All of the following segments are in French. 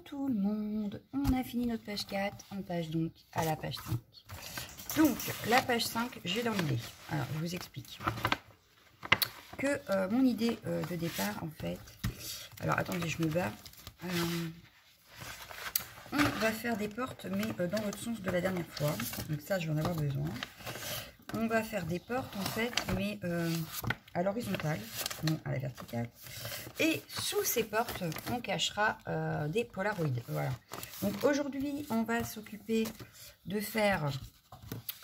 tout le monde, on a fini notre page 4, on passe donc à la page 5. Donc la page 5, j'ai dans l'idée. Alors je vous explique que mon idée de départ en fait, alors attendez je me bats, on va faire des portes mais dans l'autre sens de la dernière fois, donc ça je vais en avoir besoin. On va faire des portes en fait, mais à l'horizontale, non à la verticale. Et sous ces portes, on cachera des polaroïdes. Voilà. Donc aujourd'hui, on va s'occuper de faire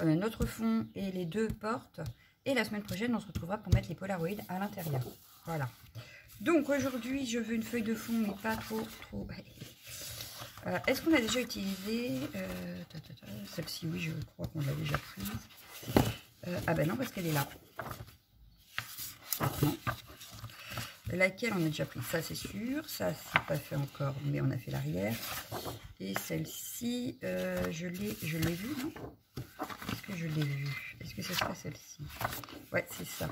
notre fond et les deux portes. Et la semaine prochaine, on se retrouvera pour mettre les polaroïdes à l'intérieur. Voilà. Donc aujourd'hui, je veux une feuille de fond, mais pas trop. Est-ce qu'on a déjà utilisé celle-ci? Oui, je crois qu'on l'a déjà prise. Ah ben non, parce qu'elle est là. Non. Laquelle on a déjà pris? Ça, c'est sûr. Ça, c'est pas fait encore, mais on a fait l'arrière. Et celle-ci, je l'ai vue, non? Est-ce que je l'ai vue? Est-ce que ce serait celle-ci? Ouais, c'est ça.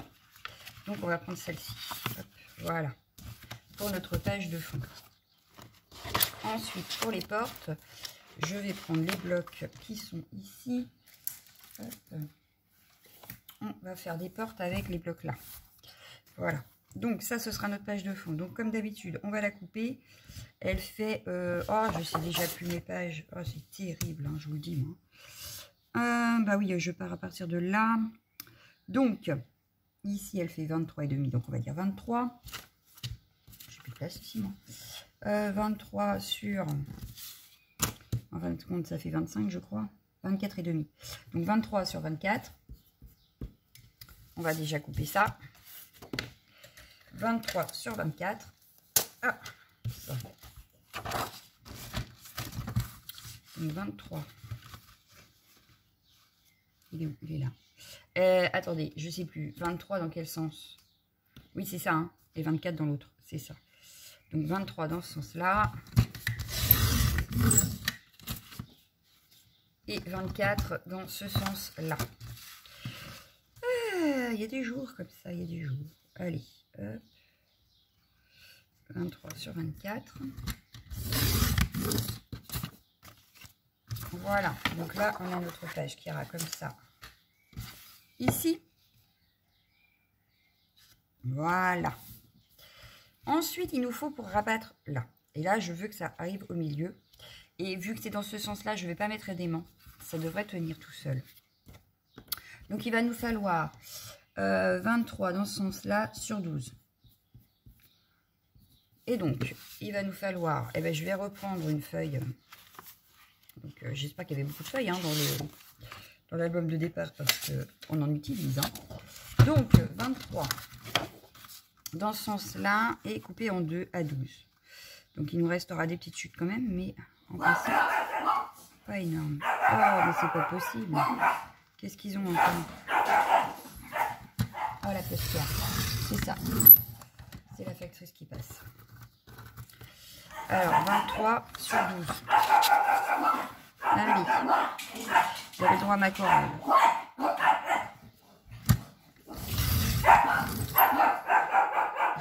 Donc, on va prendre celle-ci. Voilà. Pour notre page de fond. Ensuite, pour les portes, je vais prendre les blocs qui sont ici. Hop. On va faire des portes avec les blocs là. Voilà. Donc ça, ce sera notre page de fond. Donc comme d'habitude, on va la couper. Elle fait... oh, je sais déjà plus mes pages. Oh, c'est terrible, hein, je vous le dis, moi. Bah oui, je pars à partir de là. Donc, ici, elle fait 23,5. Donc on va dire 23. J'ai plus de place ici, moi. 23 sur... En fin de compte, ça fait 25, je crois. 24,5. Donc 23 sur 24. On va déjà couper ça. 23 sur 24. Ah, ça. Donc 23. Il est où? Il est là. Attendez, je sais plus. 23 dans quel sens? Oui, c'est ça. Hein, et 24 dans l'autre. C'est ça. Donc 23 dans ce sens-là. Et 24 dans ce sens-là. Il y a des jours comme ça, il y a des jours. Allez, hop. 23 sur 24. Voilà, donc là, on a notre page qui ira comme ça. Ici. Voilà. Ensuite, il nous faut pour rabattre là. Et là, je veux que ça arrive au milieu. Et vu que c'est dans ce sens-là, je ne vais pas mettre d'aimant. Ça devrait tenir tout seul. Donc, il va nous falloir 23 dans ce sens-là sur 12. Et donc, il va nous falloir... Eh ben, je vais reprendre une feuille. Donc, j'espère qu'il y avait beaucoup de feuilles hein, dans l'album de départ parce qu'on en utilise. Hein. Donc, 23 dans ce sens-là et coupé en 2 à 12. Donc, il nous restera des petites chutes quand même, mais en principe, pas énorme. Oh, mais c'est pas possible. Qu'est-ce qu'ils ont encore? Oh, la postière. C'est ça. C'est la factrice qui passe. Alors, 23 sur 12. Allez. Vous avez droit à ma chorale.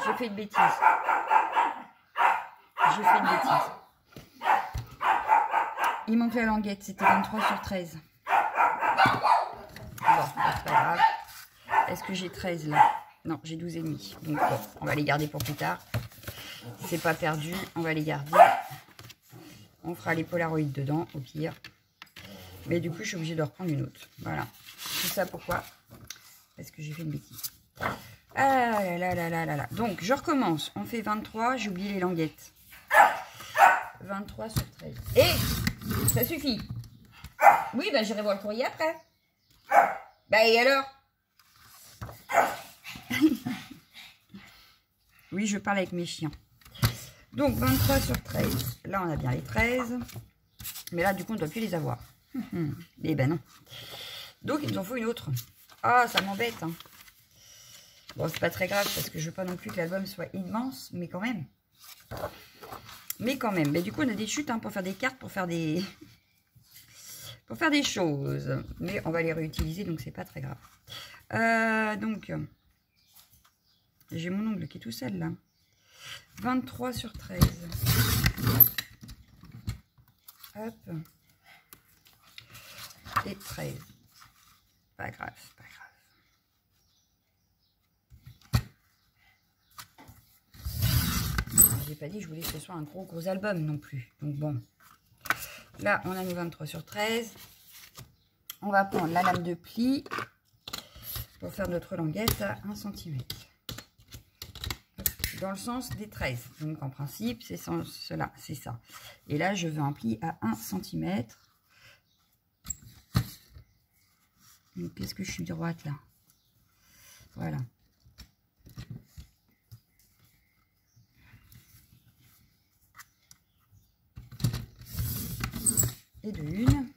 Je fais une bêtise. Je fais une bêtise. Il manque la languette. C'était 23 sur 13. Bon, c'est pas grave. Est-ce que j'ai 13 là? Non, j'ai 12,5. Donc bon, on va les garder pour plus tard. C'est pas perdu, on va les garder. On fera les polaroïdes dedans, au pire. Mais du coup, je suis obligée de reprendre une autre. Voilà. Tout ça pourquoi? Parce que j'ai fait une bêtise. Ah là là là là là là. Donc, je recommence. On fait 23, j'ai oublié les languettes. 23 sur 13. Et ça suffit. Oui, bah j'irai voir le courrier après. Bah et alors? Oui, je parle avec mes chiens. Donc, 23 sur 13. Là, on a bien les 13. Mais là, du coup, on ne doit plus les avoir. Eh ben non. Donc, il nous en faut une autre. Ah, ça m'embête. Hein. Bon, c'est pas très grave parce que je veux pas non plus que l'album soit immense. Mais quand même. Mais du coup, on a des chutes hein, pour faire des cartes, pour faire des... pour faire des choses. Mais on va les réutiliser, donc c'est pas très grave. Donc... j'ai mon ongle qui est tout seul là. 23 sur 13. Hop. Et 13. Pas grave, pas grave. J'ai pas dit que je voulais que ce soit un gros album non plus. Donc bon. Là, on a nos 23 sur 13. On va prendre la lame de pli pour faire notre languette à 1 cm. Dans le sens des 13. Donc en principe, c'est cela, c'est ça. Et là, je veux un pli à 1 cm. Qu'est-ce que je suis droite là? Voilà. Et de une.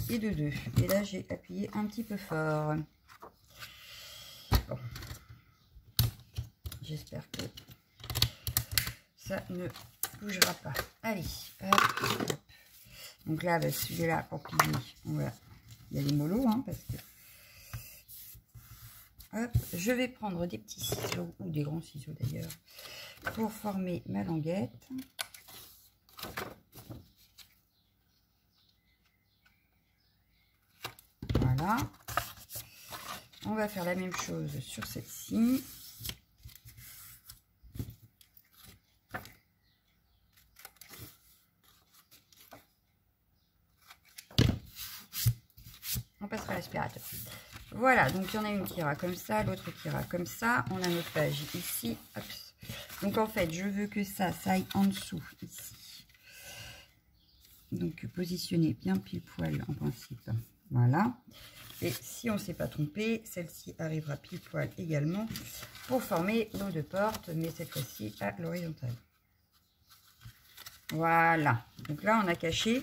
Et de 2. Et là, j'ai appuyé un petit peu fort. Bon. J'espère que ça ne bougera pas. Allez, hop, hop. Donc là, bah, celui-là, pour plier, on va... il y a les mollos, hein, parce que... Hop, je vais prendre des petits ciseaux, ou des grands ciseaux d'ailleurs, pour former ma languette. Voilà. On va faire la même chose sur celle-ci. On passera à l'aspirateur. Voilà, donc il y en a une qui ira comme ça, l'autre qui ira comme ça. On a notre page ici. Hop. Donc en fait, je veux que ça aille en dessous, ici. Donc positionner bien pile poil en principe. Voilà. Et si on ne s'est pas trompé, celle-ci arrivera pile poil également pour former l'eau de porte, mais cette fois-ci à l'horizontale. Voilà. Donc là, on a caché.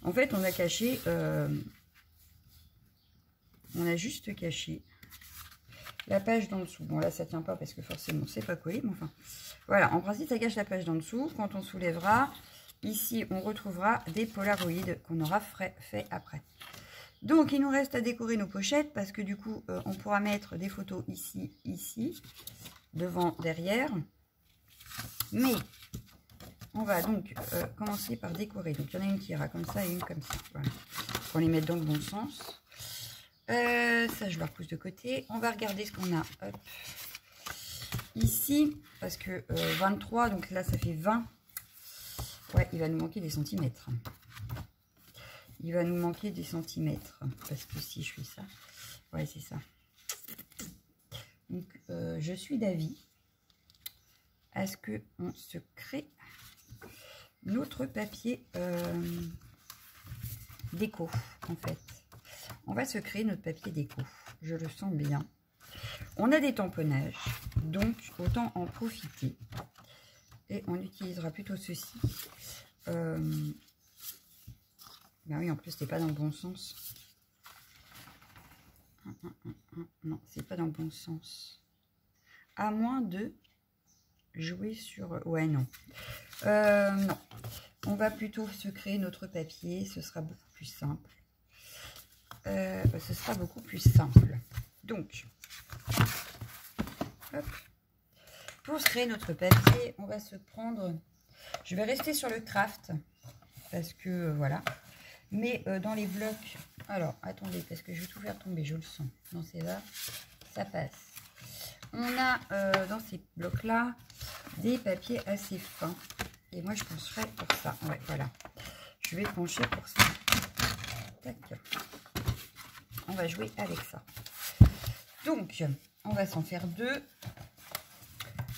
En fait, on a caché... on a juste caché la page d'en dessous. Bon, là, ça tient pas parce que forcément, c'est pas collé. Mais enfin, voilà. En principe, ça cache la page d'en dessous. Quand on soulèvera, ici, on retrouvera des polaroïdes qu'on aura fait après. Donc, il nous reste à décorer nos pochettes parce que du coup, on pourra mettre des photos ici, ici, devant, derrière. Mais, on va donc commencer par décorer. Donc, il y en a une qui ira comme ça et une comme ça. Voilà. Pour les mettre dans le bon sens. Ça, je le repousse de côté. On va regarder ce qu'on a. Hop. Ici, parce que 23, donc là, ça fait 20. Ouais, il va nous manquer des centimètres. Il va nous manquer des centimètres. Parce que si je fais ça, ouais, c'est ça. Donc, je suis d'avis à ce qu'on se crée notre papier déco, en fait. On va se créer notre papier déco. Je le sens bien. On a des tamponnages, donc autant en profiter. Et on utilisera plutôt ceci. Ben oui, en plus, c'est pas dans le bon sens. Non, c'est pas dans le bon sens. À moins de jouer sur... Ouais, non. Non. On va plutôt se créer notre papier. Ce sera beaucoup plus simple. Ce sera beaucoup plus simple. Donc, hop. Pour se créer notre papier, on va se prendre... Je vais rester sur le craft. Parce que, voilà. Mais dans les blocs... Alors, attendez, parce que je vais tout faire tomber, je le sens. Non, c'est là, ça passe. On a dans ces blocs-là des papiers assez fins. Et moi, je pencherai pour ça. Ouais, voilà. Je vais pencher pour ça. Tac. On va jouer avec ça. Donc, on va s'en faire deux.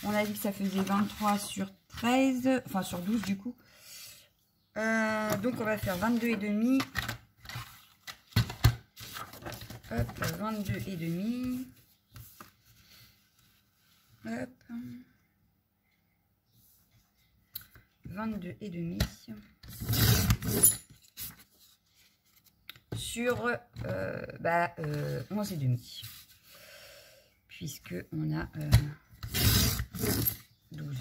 On a dit que ça faisait 23 sur 13. Enfin, sur 12 du coup. Donc, on va faire 22 et demi. Hop, 22 et demi. Hop. 22 et demi. Sur 11 et demi. Puisque on a 12.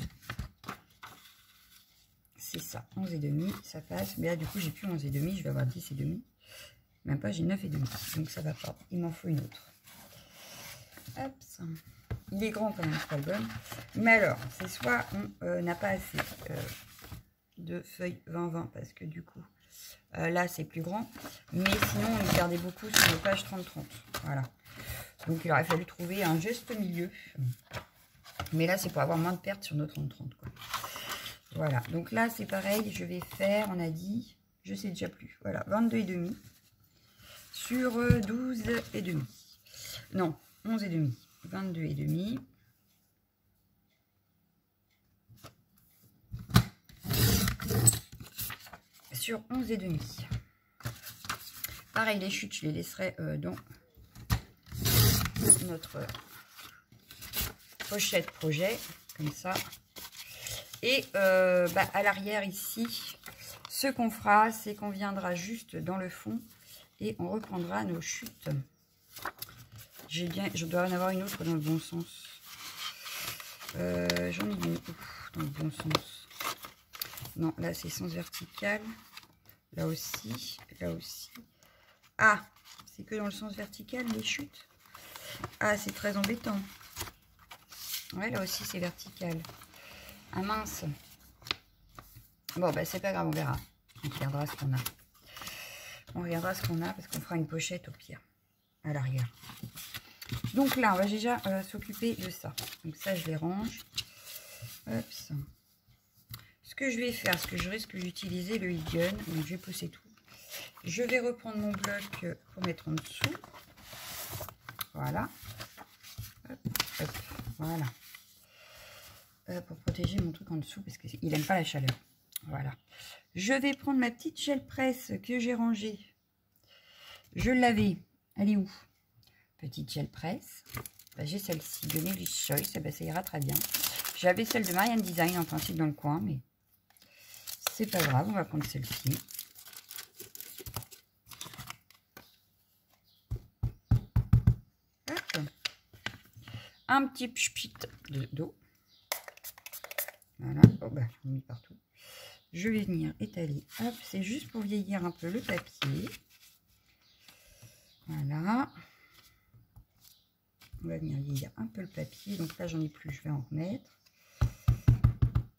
c'est ça, 11 et demi, ça passe. Mais là, du coup, j'ai plus 11 et demi, je vais avoir 10 et demi. Même pas, j'ai 9 et demi, donc ça va pas. Il m'en faut une autre. Hop, ça. Il est grand quand même, cet album. Mais alors, c'est soit on n'a pas assez de feuilles 20-20, parce que du coup, là, c'est plus grand. Mais sinon, on gardait beaucoup sur les pages 30-30. Voilà. Donc, il aurait fallu trouver un juste milieu. Mais là, c'est pour avoir moins de pertes sur nos 30-30, quoi. Voilà. Donc là, c'est pareil. Je vais faire, on a dit, je sais déjà plus. Voilà, 22 et demi sur 12 et demi. Non, 11 et demi. 22 et demi. Sur 11 et demi. Pareil, les chutes, je les laisserai dans notre pochette projet, comme ça. Et à l'arrière ici, ce qu'on fera, c'est qu'on viendra juste dans le fond et on reprendra nos chutes. Je dois en avoir une autre dans le bon sens. J'en ai une dans le bon sens. Non, là c'est sens vertical. Là aussi, là aussi. Ah, c'est que dans le sens vertical les chutes. Ah, c'est très embêtant. Ouais, là aussi c'est vertical. Ah mince. Bon, bah c'est pas grave, on verra. On regardera ce qu'on a. On regardera ce qu'on a parce qu'on fera une pochette au pire, à l'arrière. Donc là, on va déjà s'occuper de ça. Donc ça, je les range. Hop, ça. Ce que je vais faire, parce que je risque d'utiliser le heat gun, donc je vais pousser tout. Je vais reprendre mon bloc pour mettre en dessous. Voilà. Hop, hop, voilà. Pour protéger mon truc en dessous, parce qu'il n'aime pas la chaleur. Voilà. Je vais prendre ma petite gel presse que j'ai rangée. Je l'avais. Elle est où? Petite gel presse. Ben, j'ai celle-ci de Nelly Choice. Ben, ça ira très bien. J'avais celle de Marianne Design en principe dans le coin, mais c'est pas grave. On va prendre celle-ci. Un petit pchit d'eau. Voilà. Oh, ben, j'en ai mis partout. Je vais venir étaler. Hop, c'est juste pour vieillir un peu le papier. Voilà. On va venir vieillir un peu le papier. Donc là, j'en ai plus. Je vais en remettre.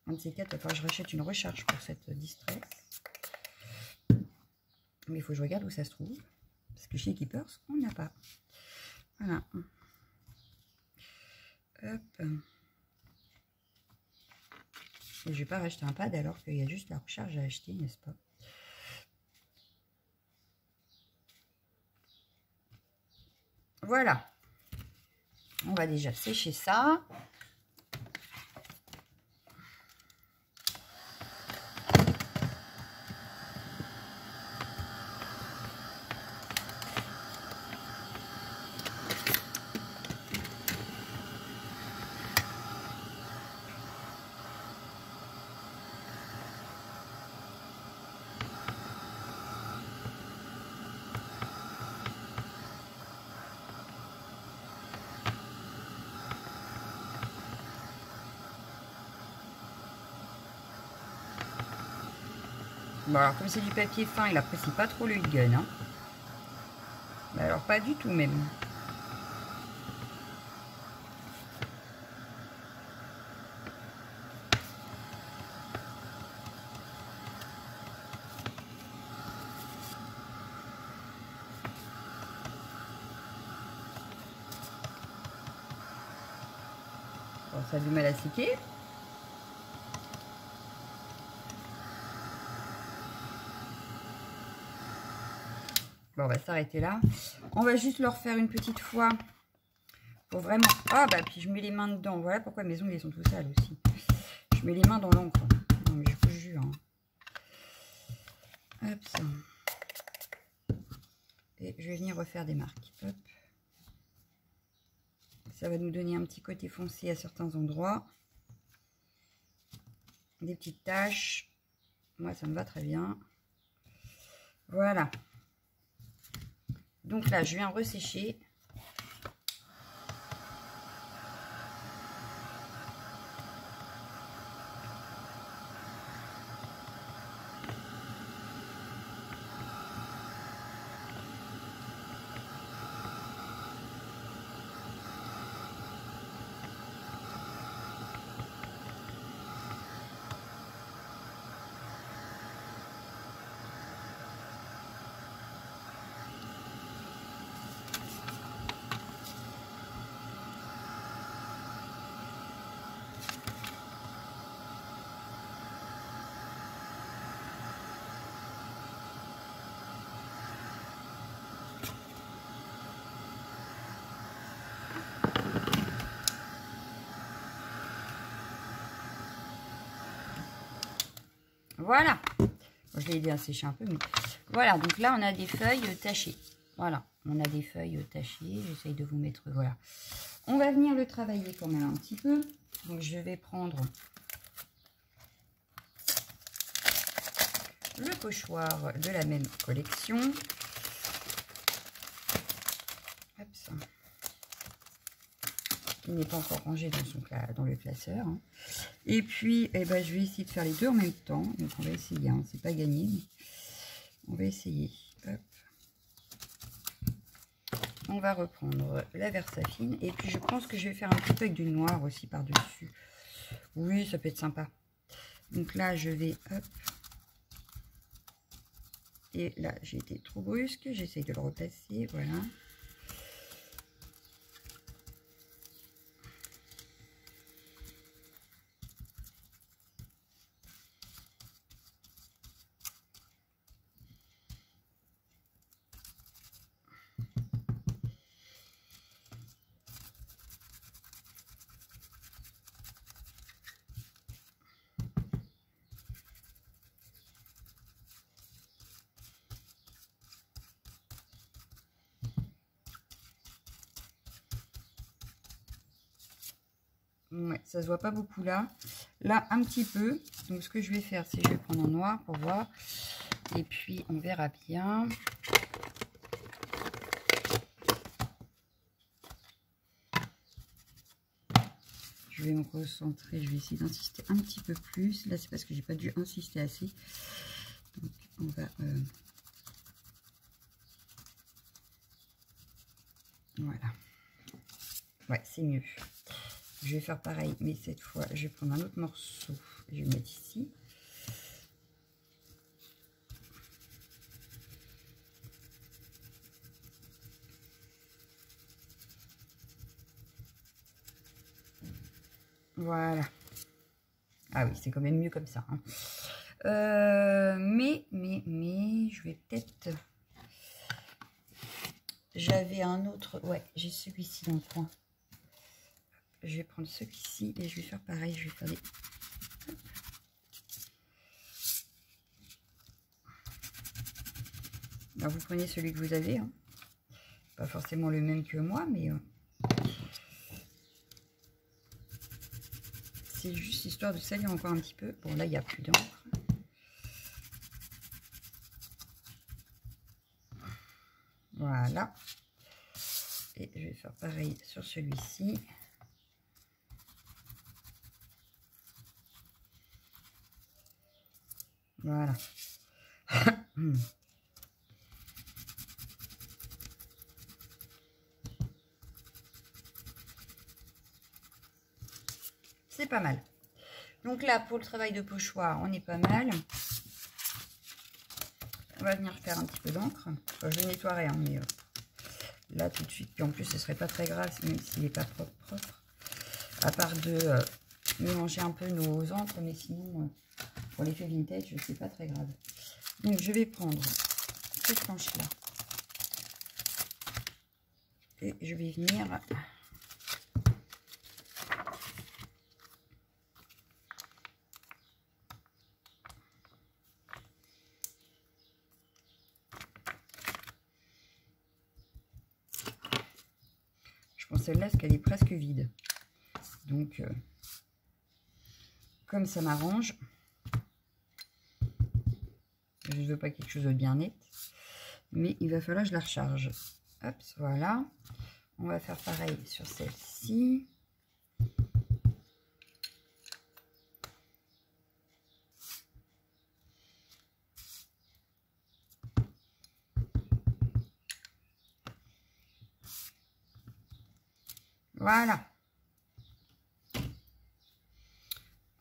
Un de ces quatre, il va falloir que je rachète une recharge pour cette distress. Mais il faut que je regarde où ça se trouve. Parce que chez Keepers, on n'a pas. Voilà. Hop. Et je vais pas racheter un pad alors qu'il y a juste la recharge à acheter, n'est-ce pas? Voilà. On va déjà sécher ça. Bon, alors comme c'est du papier fin, il apprécie pas trop le heat gun. Hein. Mais alors pas du tout même. Bon, ça a du mal à sécher. Bon, on va s'arrêter là. On va juste leur faire une petite fois pour vraiment... Ah, bah, puis je mets les mains dedans. Voilà pourquoi mes ongles, ils sont tout sales aussi. Je mets les mains dans l'encre. Non, mais je vous jure. Hein. Hop, ça. Et je vais venir refaire des marques. Hop. Ça va nous donner un petit côté foncé à certains endroits. Des petites taches. Moi, ça me va très bien. Voilà. Donc là, je viens ressécher. Voilà. Bon, je l'ai aidé à sécher un peu, mais voilà. Donc là, on a des feuilles tachées. Voilà, on a des feuilles tachées. J'essaye de vous mettre, voilà. On va venir le travailler quand même un petit peu. Donc, je vais prendre le pochoir de la même collection. Hop, ça. Il n'est pas encore rangé dans le classeur. Hein. Et puis, eh ben, je vais essayer de faire les deux en même temps. Donc, on va essayer. Hein. C'est pas gagné, mais on va essayer. Hop. On va reprendre la Versafine. Et puis, je pense que je vais faire un petit peu avec du noir aussi par-dessus. Oui, ça peut être sympa. Donc là, je vais... Hop. Et là, j'ai été trop brusque. J'essaye de le replacer. Voilà. Ouais, ça se voit pas beaucoup là. Là, un petit peu. Donc, ce que je vais faire, c'est que je vais prendre en noir pour voir. Et puis, on verra bien. Je vais me recentrer. Je vais essayer d'insister un petit peu plus. Là, c'est parce que j'ai pas dû insister assez. Donc, on va... Voilà. Ouais, c'est mieux. Je vais faire pareil, mais cette fois, je vais prendre un autre morceau. Je vais le mettre ici. Voilà. Ah oui, c'est quand même mieux comme ça. Hein. Mais, je vais peut-être... J'avais un autre... Ouais, j'ai celui-ci dans le coin. Je vais prendre celui-ci et je vais faire pareil. Je vais faire des... Alors, vous prenez celui que vous avez. Hein. Pas forcément le même que moi, mais... c'est juste histoire de salir encore un petit peu. Bon, là, il n'y a plus d'encre. Voilà. Et je vais faire pareil sur celui-ci. Voilà. C'est pas mal. Donc là, pour le travail de pochoir, on est pas mal. On va venir faire un petit peu d'encre. Enfin, je nettoierai, hein, mais là tout de suite. Puis en plus, ce serait pas très grave, même s'il n'est pas propre. À part de mélanger un peu nos encres, mais sinon, pour l'effet vintage, c'est pas très grave. Donc je vais prendre cette planche-là. Et je vais venir... Je prends celle-là parce qu'elle est presque vide. Donc, comme ça m'arrange, je ne veux pas quelque chose de bien net, mais il va falloir que je la recharge. Hop, voilà. On va faire pareil sur celle-ci. Voilà.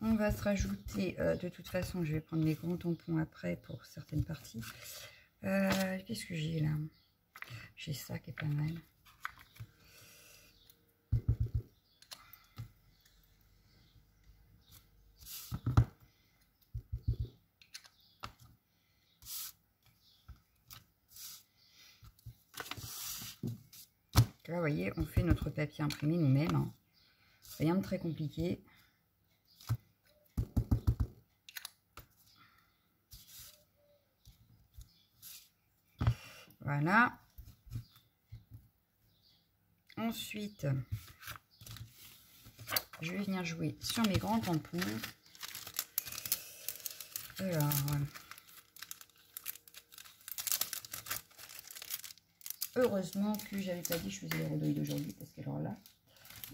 On va se rajouter, de toute façon, je vais prendre mes grands tampons après pour certaines parties. Qu'est-ce que j'ai là? J'ai ça qui est pas mal. Là, vous voyez, on fait notre papier imprimé nous-mêmes. Hein. Rien de très compliqué. Voilà. Ensuite, je vais venir jouer sur mes grands tampons. Alors, heureusement que j'avais pas dit que je faisais les redouilles d'aujourd'hui, parce que alors là,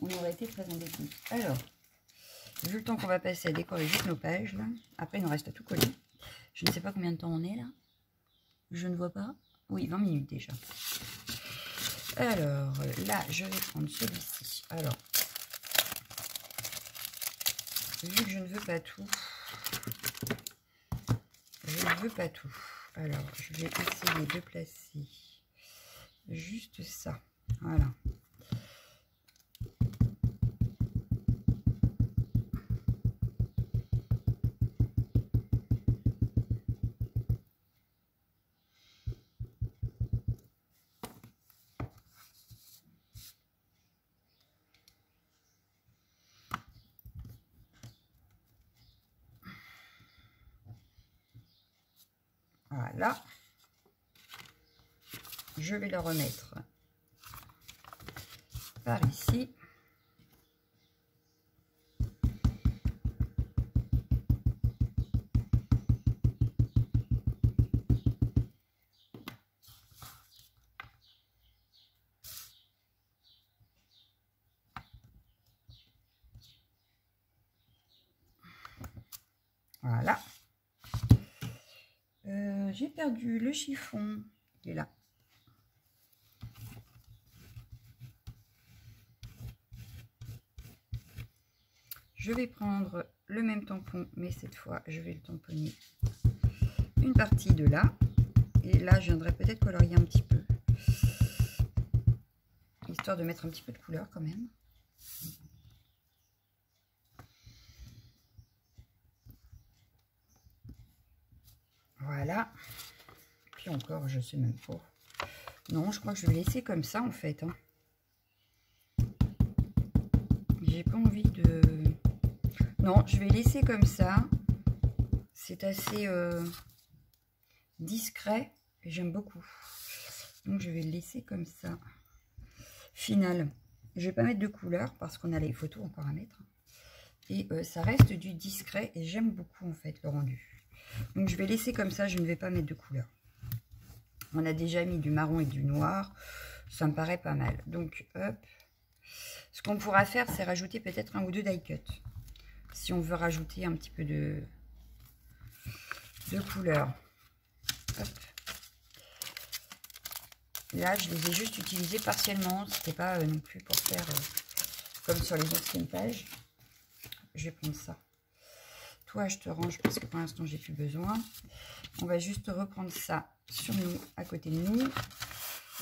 on aurait été très embêtés. Alors, vu le temps qu'on va passer à décorer juste nos pages, là, après il nous reste à tout coller. Je ne sais pas combien de temps on est là. Je ne vois pas. Oui, 20 minutes déjà. Alors, là, je vais prendre celui-ci. Alors, vu que je ne veux pas tout, alors, je vais essayer de placer juste ça. Voilà. Voilà. Je vais le remettre par ici. Voilà. J'ai perdu le chiffon. Il est là. Je vais prendre le même tampon, mais cette fois, je vais le tamponner une partie de là. Et là, je viendrai peut-être colorier un petit peu. Histoire de mettre un petit peu de couleur quand même. Voilà. Puis encore, je sais même pas. Non, je crois que je vais laisser comme ça en fait. Hein. J'ai pas envie de... Non, je vais laisser comme ça. C'est assez discret et j'aime beaucoup. Donc je vais le laisser comme ça. Final. Je vais pas mettre de couleur parce qu'on a les photos encore à mettre. Et ça reste du discret et j'aime beaucoup en fait le rendu. Donc je vais laisser comme ça, je ne vais pas mettre de couleur. On a déjà mis du marron et du noir. Ça me paraît pas mal. Donc hop. Ce qu'on pourra faire, c'est rajouter peut-être un ou deux die cut. Si on veut rajouter un petit peu de couleur. Hop. Là, je les ai juste utilisés partiellement. C'était pas non plus pour faire comme sur les anciennes pages. Je vais prendre ça. Toi, je te range parce que pour l'instant, j'ai plus besoin. On va juste reprendre ça sur nous, à côté de nous.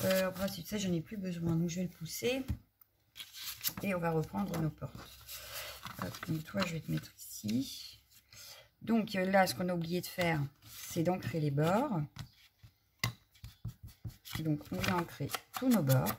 En principe, ça, j'en ai plus besoin. Donc, je vais le pousser. Et on va reprendre nos portes. Hop, donc, toi, je vais te mettre ici. Donc, là, ce qu'on a oublié de faire, c'est d'ancrer les bords. Donc, on va ancrer tous nos bords.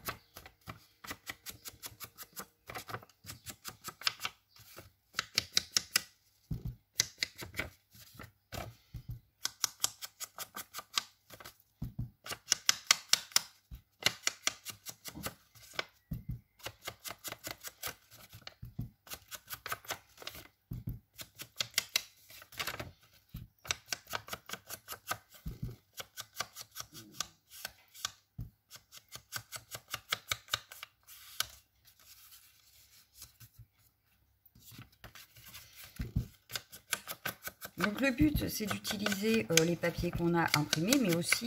Donc le but, c'est d'utiliser les papiers qu'on a imprimés, mais aussi,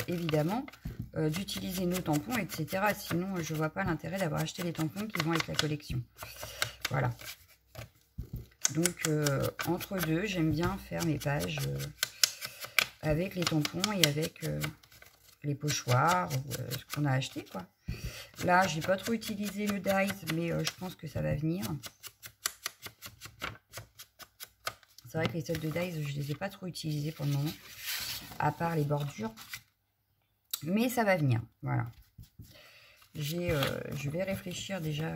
évidemment, d'utiliser nos tampons, etc. Sinon, je ne vois pas l'intérêt d'avoir acheté les tampons qui vont avec la collection. Voilà. Donc, entre deux, j'aime bien faire mes pages avec les tampons et avec les pochoirs, ou ce qu'on a acheté, quoi. Là, j'ai pas trop utilisé le dies, mais je pense que ça va venir. C'est vrai que les sets de dies, je ne les ai pas trop utilisés pour le moment, à part les bordures. Mais ça va venir, voilà. Je vais réfléchir déjà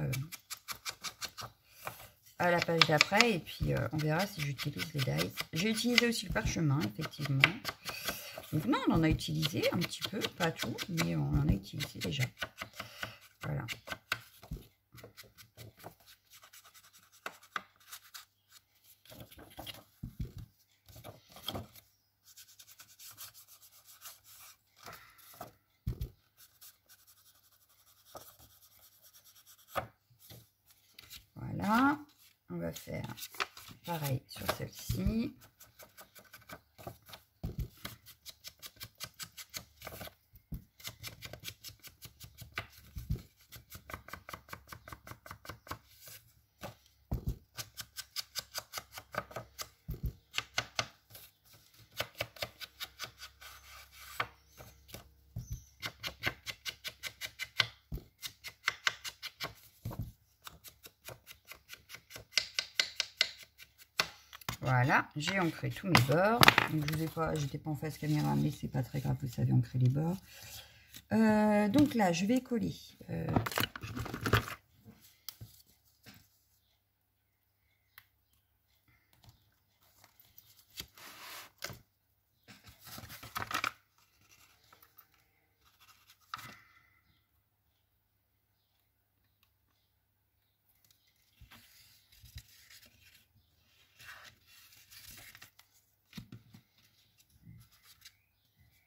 à la page d'après, et puis on verra si j'utilise les dies. J'ai utilisé aussi le parchemin, effectivement. Donc non, on en a utilisé un petit peu, pas tout, mais on en a utilisé déjà. Voilà. Voilà, on va faire pareil sur celle-ci. Voilà, j'ai ancré tous mes bords. Donc je vous ai pas, j'étais pas en face caméra, mais c'est pas très grave, vous savez ancrer les bords. Donc là, je vais coller.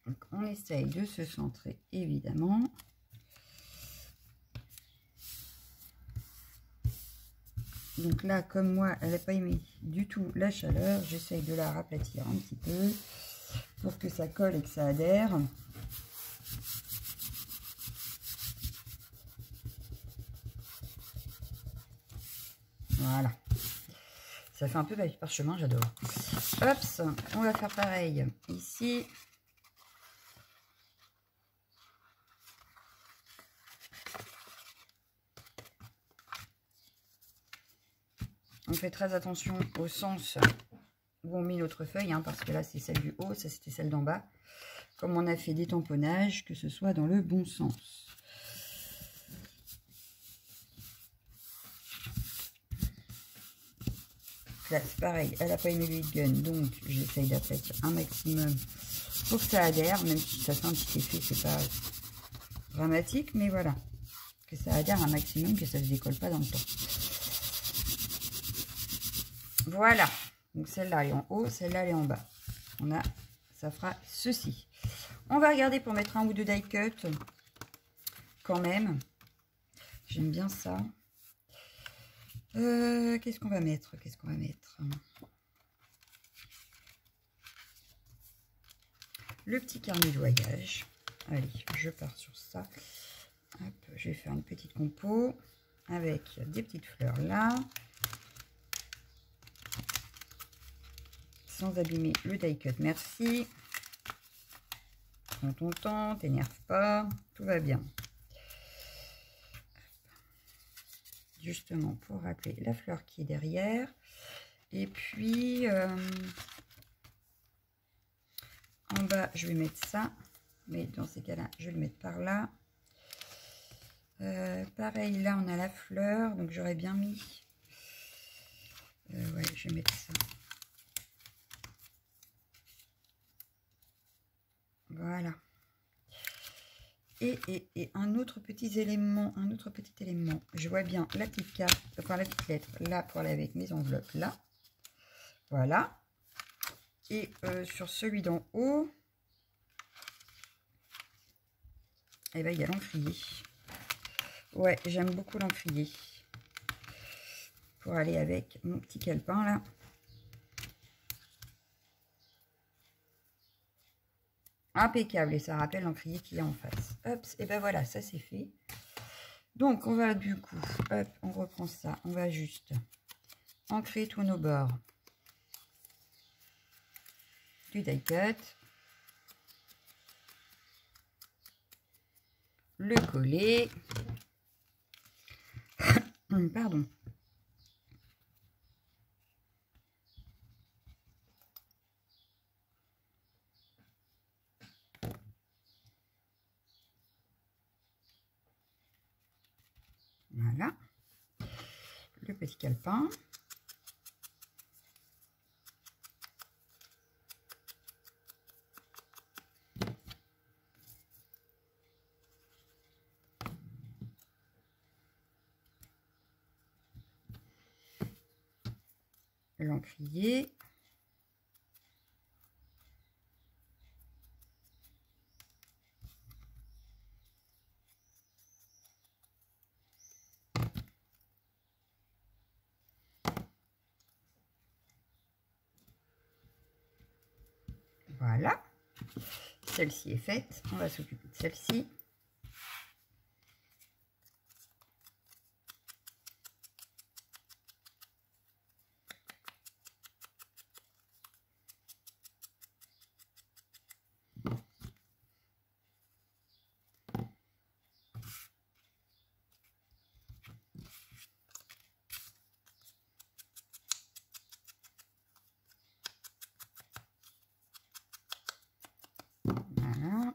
Donc on essaye de se centrer évidemment. Donc là, comme moi, elle n'a pas aimé du tout la chaleur, j'essaye de la raplatir un petit peu pour que ça colle et que ça adhère. Voilà. Ça fait un peu papier parchemin, j'adore. Hop, on va faire pareil ici. On fait très attention au sens où on met notre feuille, hein, parce que là c'est celle du haut, ça c'était celle d'en bas. Comme on a fait des tamponnages, que ce soit dans le bon sens. Là c'est pareil, elle n'a pas aimé le heat gun, donc j'essaye d'aplatir un maximum pour que ça adhère, même si ça fait un petit effet, c'est pas dramatique, mais voilà, que ça adhère un maximum, que ça ne se décolle pas dans le temps. Voilà, donc celle-là elle est en haut, celle-là elle est en bas. Ça fera ceci. On va regarder pour mettre un ou deux die cut quand même. J'aime bien ça. Qu'est-ce qu'on va mettre? Le petit carnet de voyage. Allez, je pars sur ça. Hop, je vais faire une petite compo avec des petites fleurs là. Sans abîmer le die cut, merci. Prends ton temps, t'énerve pas, tout va bien. Justement pour rappeler la fleur qui est derrière. Et puis en bas je vais mettre ça, mais dans ces cas là je vais le mettre par là. Pareil, là on a la fleur, donc j'aurais bien mis ouais, je vais mettre ça. Voilà. Et un autre petit élément, je vois bien la petite carte, enfin la petite lettre là pour aller avec mes enveloppes là. Voilà. Et sur celui d'en haut, eh ben, il y a l'encrier. Ouais, j'aime beaucoup l'encrier. Pour aller avec mon petit calepin là. Impeccable, et ça rappelle l'encrier qui est en face. Hop, et ben voilà, ça c'est fait. Donc on va du coup, hop, on reprend ça, on va juste ancrer tous nos bords du die cut, le coller, pardon. Voilà, le petit calepin. l'encrier. Voilà, celle-ci est faite. On va s'occuper de celle-ci. Voilà.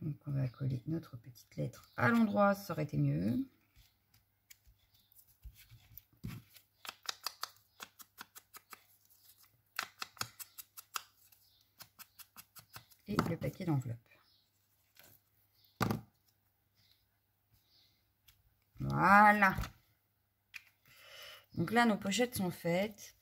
Donc on va coller notre petite lettre à l'endroit, ça aurait été mieux. Et le paquet d'enveloppe. Voilà. Donc là, nos pochettes sont faites.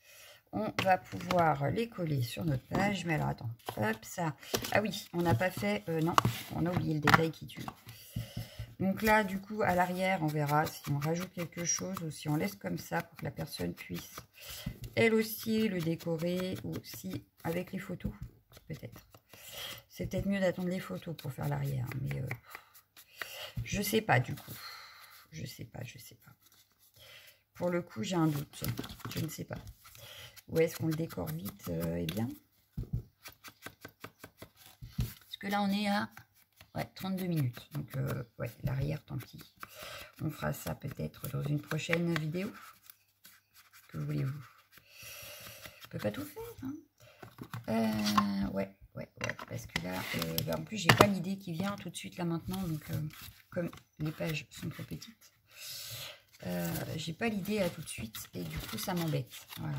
On va pouvoir les coller sur notre page. Mais alors, attends. Hop, ça. Ah oui, on n'a pas fait... non, on a oublié le détail qui tue. Donc là, du coup, à l'arrière, on verra si on rajoute quelque chose ou si on laisse comme ça pour que la personne puisse, elle aussi, le décorer. Ou si, avec les photos, peut-être. C'est peut-être mieux d'attendre les photos pour faire l'arrière. Mais je sais pas, du coup. Je sais pas. Pour le coup, j'ai un doute. Je ne sais pas. Ou est-ce qu'on le décore vite et bien? Parce que là, on est à 32 minutes. Donc, ouais, l'arrière, tant pis. On fera ça peut-être dans une prochaine vidéo. Que voulez-vous? On peut pas tout faire, hein. Ouais. Parce que là, en plus, j'ai pas l'idée qui vient tout de suite là maintenant. Donc, comme les pages sont trop petites, j'ai pas l'idée à tout de suite. Et du coup, ça m'embête. Voilà.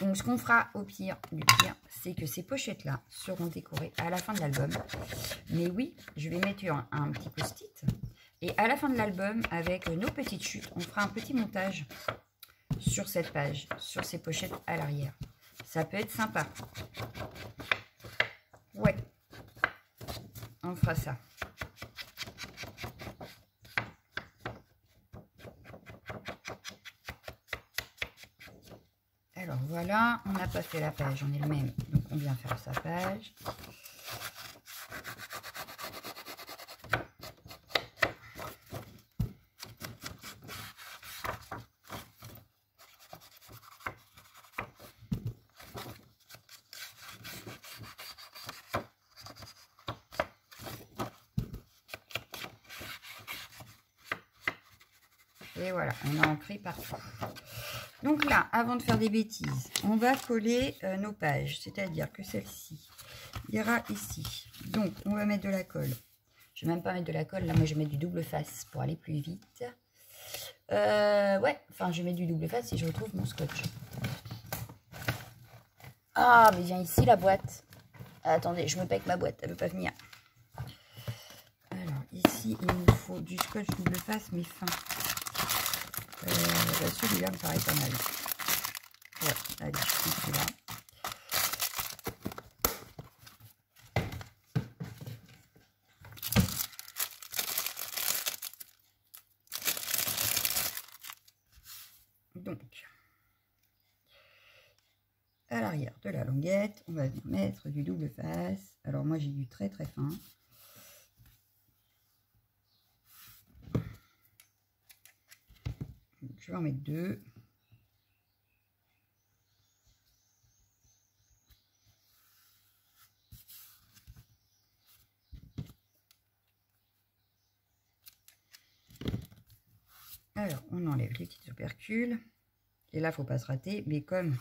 Donc, ce qu'on fera au pire du pire, c'est que ces pochettes-là seront décorées à la fin de l'album. Mais oui, je vais mettre un petit post-it. Et à la fin de l'album, avec nos petites chutes, on fera un petit montage sur cette page, sur ces pochettes à l'arrière. Ça peut être sympa. Ouais. On fera ça. Alors voilà, on n'a pas fait la page en elle-même, donc on vient faire sa page. Et voilà, on a ancré partout. Donc là, avant de faire des bêtises, on va coller nos pages. C'est-à-dire que celle-ci ira ici. Donc, on va mettre de la colle. Je ne vais même pas mettre de la colle. Là, moi, je vais mettre du double face pour aller plus vite. Ouais, enfin, je mets du double face et je retrouve mon scotch. Ah, mais viens ici, la boîte. Attendez, je me pèque ma boîte. Elle ne veut pas venir. Alors, ici, il nous faut du scotch double face, mais fin. Celui-là me paraît pas mal. Ouais, allez, je prends celui-là. Donc, à l'arrière de la languette, on va venir mettre du double face. Alors moi, j'ai du très très fin. Donc, je vais en mettre 2. Alors, on enlève les petits opercules. Et là, il ne faut pas se rater. Mais comme,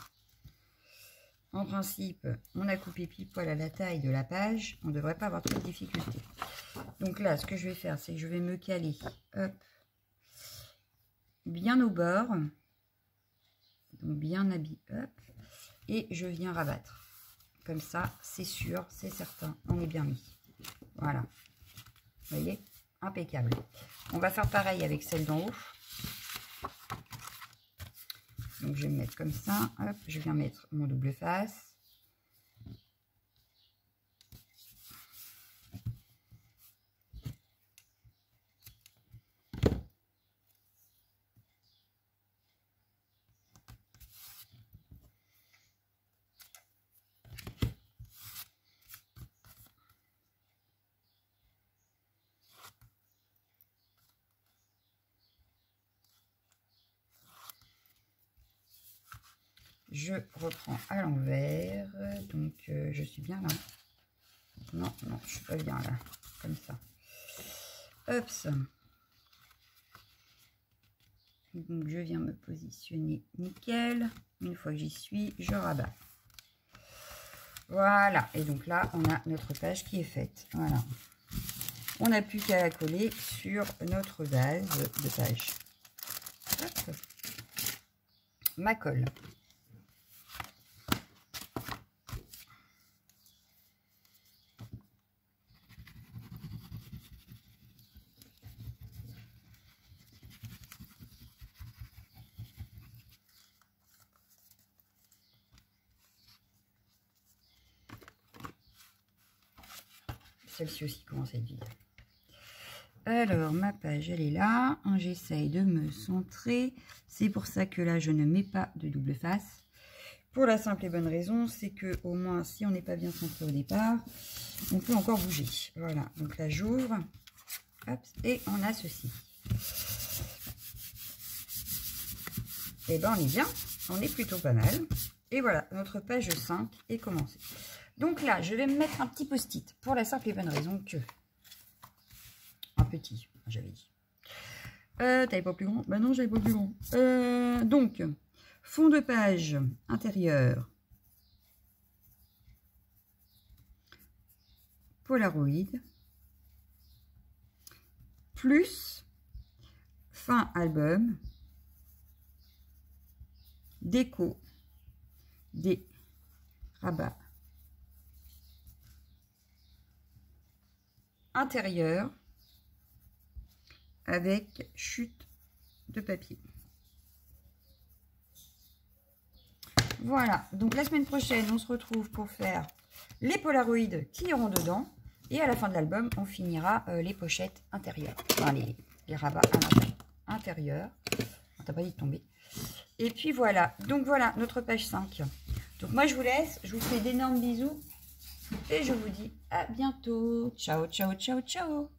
en principe, on a coupé pile poil à la taille de la page, on ne devrait pas avoir trop de difficultés. Donc là, ce que je vais faire, c'est que je vais me caler hop, bien au bord. Donc bien habillé, hop. Et je viens rabattre. Comme ça, c'est sûr, c'est certain, on est bien mis. Voilà. Vous voyez? Impeccable. On va faire pareil avec celle d'en haut. Donc je vais me mettre comme ça. Hop, je viens mettre mon double face. Je reprends à l'envers, donc je suis bien là. Non, non, je suis pas bien là, comme ça. Hop. Donc je viens me positionner nickel. Une fois que j'y suis, je rabats. Voilà, et donc là, on a notre page qui est faite. Voilà. On n'a plus qu'à la coller sur notre base de page. Hop. Ma colle. Celle-ci aussi commence à être vide. Alors, ma page, elle est là. J'essaye de me centrer. C'est pour ça que là, je ne mets pas de double face. Pour la simple et bonne raison, c'est que au moins, si on n'est pas bien centré au départ, on peut encore bouger. Voilà, donc là, j'ouvre. Hop, et on a ceci. Et ben, on est bien. On est plutôt pas mal. Et voilà, notre page 5 est commencée. Donc là, je vais me mettre un petit post-it pour la simple et bonne raison que... Un petit, j'avais dit. T'avais pas plus grand? Bah non, j'avais pas plus grand. Donc, fond de page intérieur. Polaroid. Plus fin album. Déco. Des rabats. Intérieur avec chute de papier. Voilà, donc la semaine prochaine, on se retrouve pour faire les polaroïdes qui iront dedans. Et à la fin de l'album, on finira les pochettes intérieures. Enfin, les rabats à l'intérieur. On t'a pas dit de tomber. Et puis voilà, donc voilà notre page 5. Donc moi, je vous laisse, je vous fais d'énormes bisous. Et je vous dis à bientôt. Ciao, ciao, ciao, ciao.